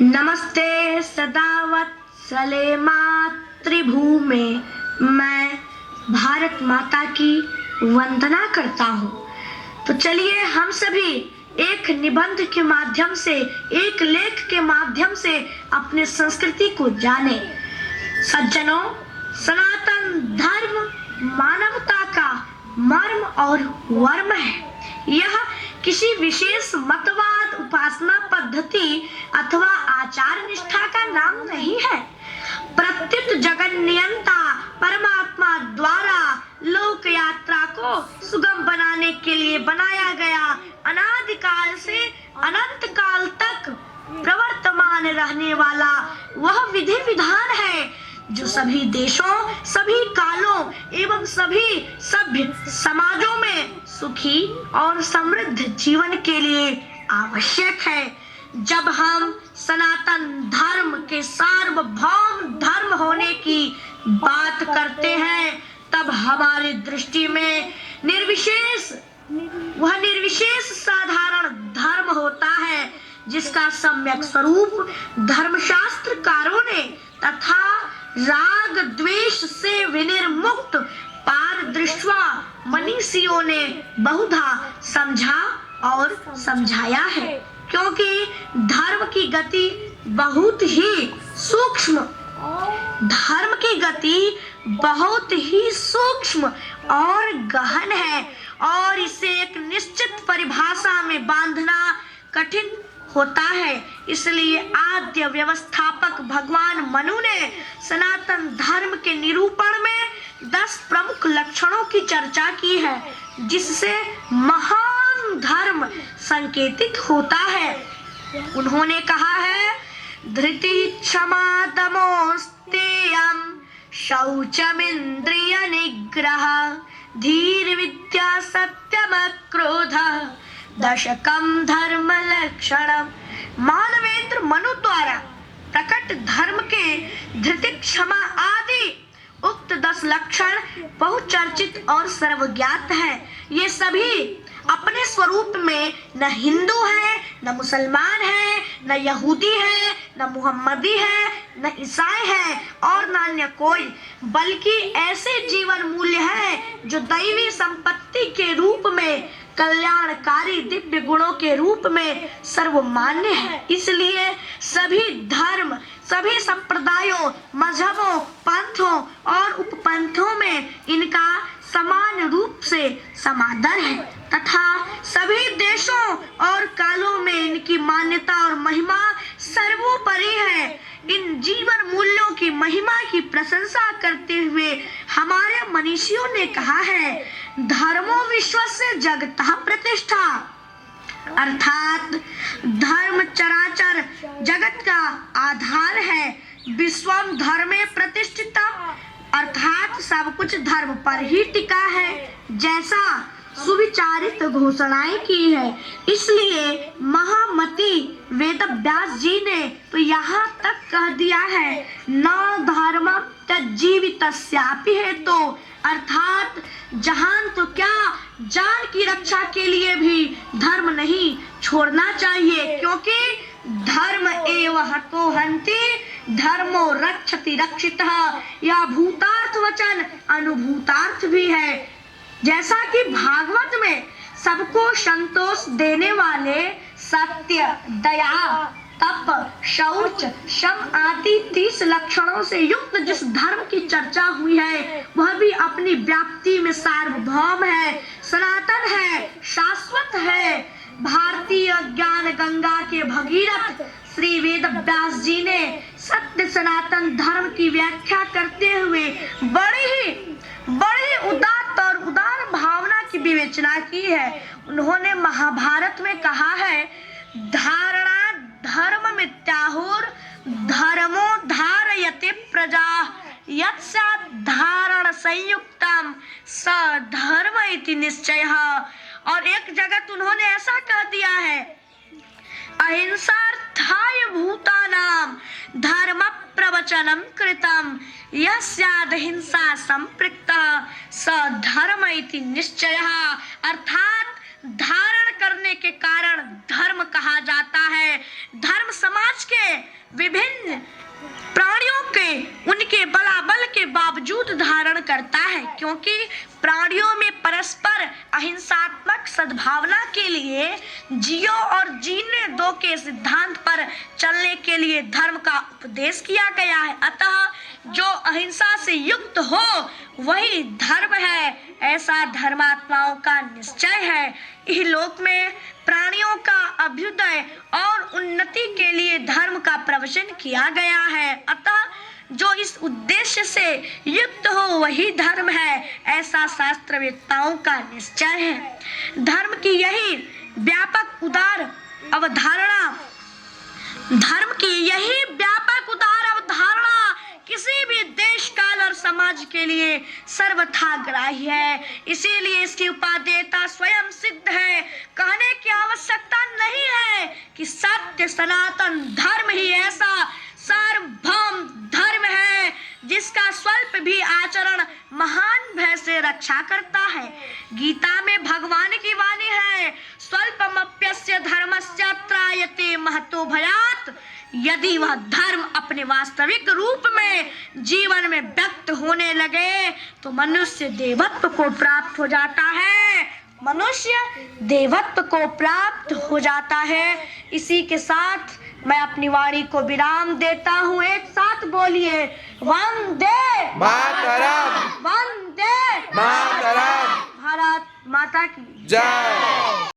नमस्ते सदावत्सले मातृभूमे। मैं भारत माता की वंदना करता हूँ। तो चलिए हम सभी एक निबंध के माध्यम से, एक लेख के माध्यम से अपने संस्कृति को जाने। सज्जनों, सनातन धर्म मानवता का मर्म और वर्म है। यह किसी विशेष मतवाद, उपासना पद्धति अथवा आचार निष्ठा का नाम नहीं है। प्रत्युत जगन नियंता परमात्मा द्वारा लोक यात्रा को सुगम बनाने के लिए बनाया गया, अनादिकाल से अनंत काल तक प्रवर्तमान रहने वाला वह विधि विधान है जो सभी देशों, सभी कालों एवं सभी सभ्य समाजों में सुखी और समृद्ध जीवन के लिए आवश्यक है। जब हम सनातन धर्म के सार्वभौम धर्म होने की बात करते हैं, तब हमारी दृष्टि में निर्विशेष साधारण धर्म होता है, जिसका सम्यक स्वरूप धर्मशास्त्रकारों ने तथा राग द्वेष से विनिर्मुक्त पारदृष्वा मनीषियों ने बहुधा समझा और समझाया है। क्योंकि धर्म की गति बहुत ही सूक्ष्म और गहन है और इसे एक निश्चित परिभाषा में बांधना कठिन होता है। इसलिए आद्य व्यवस्थापक भगवान मनु ने सनातन धर्म के निरूपण में 10 प्रमुख लक्षणों की चर्चा की है, जिससे महान धर्म संकेतित होता है। उन्होंने कहा है, धृति क्षमा दमो स्तेयम शौचमिंद्रिय निग्रह धीर विद्या सत्यम क्रोध दशकम धर्म लक्षणम। मानवेंद्र मनु द्वारा प्रकट धर्म के धृति क्षमा आदि उक्त 10 लक्षण बहुचर्चित और सर्वज्ञात है। ये सभी अपने स्वरूप में न हिंदू है, न मुसलमान है, न यहूदी है, न मुहम्मदी है, न ईसाई है और न अन्य कोई, बल्कि ऐसे जीवन मूल्य है जो दैवी संपत्ति के रूप में, कल्याणकारी दिव्य गुणों के रूप में सर्वमान्य है। इसलिए सभी धर्म, सभी संप्रदायों, मजहबों, पंथों और उपपंथों में इनका समान रूप से समादर है तथा सभी देशों और कालों में इनकी मान्यता और महिमा सर्वोपरि है। इन जीवन मूल्यों की महिमा की प्रशंसा करते हुए हमारे मनीषियों ने कहा है, धर्मो विश्वस्य जगतः प्रतिष्ठा, अर्थात धर्म चराचर जगत का आधार है। विश्वम धर्मे प्रतिष्ठितम, अर्थात सब कुछ धर्म पर ही टिका है, जैसा सुविचारित घोषणाएं की है। इसलिए महामती वेदव्यास जी ने तो यहाँ तक कह दिया है, न धर्म तज्जीवितस्यापि हेतु, अर्थात जहान तो क्या, जान की रक्षा के लिए भी धर्म नहीं छोड़ना चाहिए, क्योंकि धर्म एव हतो हन्ति धर्मो रक्षति रक्षितः। यह भूतार्थ वचन अनुभूतार्थ भी है। जैसा कि भागवत में सबको संतोष देने वाले सत्य, दया, तप, शौच, शम आदि 30 लक्षणों से युक्त जिस धर्म की चर्चा हुई है, वह भी अपनी व्याप्ति में सार्वभौम है, सनातन है, शाश्वत है। भारतीय ज्ञान गंगा के भगीरथ श्री वेदव्यास जी ने सत्य सनातन धर्म की व्याख्या करते हुए बड़ी उदात्त और उदार भावना की विवेचना की है। उन्होंने महाभारत में कहा है, धारणा धर्म मिथ्याहुर धर्मो धारयते प्रजा यत्स्यात् धारण संयुक्तम स धर्म इति निश्चयः। और एक जगह उन्होंने ऐसा कह दिया है, अहिंसार्थाय भूतानां धर्म प्रवचनम कृतम यस्याद् हिंसा संपृक्तः स धर्म इति निश्चयः, अर्थात धारण करने के कारण धर्म कहा जाता है। धर्म समाज के विभिन्न प्राणियों के उनके बलाबल के बावजूद धारण करता है, क्योंकि प्राणियों में परस्पर अहिंसात्मक सद्भावना के लिए जियो और जीने दो के सिद्धांत पर चलने के लिए धर्म का उपदेश किया गया है। अतः जो अहिंसा से युक्त हो वही धर्म है, ऐसा धर्मात्माओं का निश्चय है। इस लोक में प्राणियों का अभ्युदय और उन्नति के लिए धर्म का प्रवचन किया गया है। अतः जो इस उद्देश्य से युक्त हो वही धर्म है, ऐसा शास्त्रवेत्ताओं का निश्चय है। धर्म की यही व्यापक उदार अवधारणा किसी भी देश काल और समाज के लिए सर्वथा ग्राह्य है। इसीलिए इसकी उपादेयता स्वयं सिद्ध है। कहने की आवश्यकता नहीं है कि सत्य सनातन धर्म ही ऐसा सार्वभौम धर्म है जिसका स्वल्प भी आचरण महान भय से रक्षा करता है। गीता में भगवान की वाणी है, स्वल्पमप्यस्य धर्मस्य त्रायते महतो भयात्। यदि वह धर्म अपने वास्तविक रूप में जीवन में व्यक्त होने लगे तो मनुष्य देवत्व को प्राप्त हो जाता है। इसी के साथ मैं अपनी वाणी को विराम देता हूँ। एक साथ बोलिए, वंदे मातरम, वंदे मातरम, भारत माता की जय।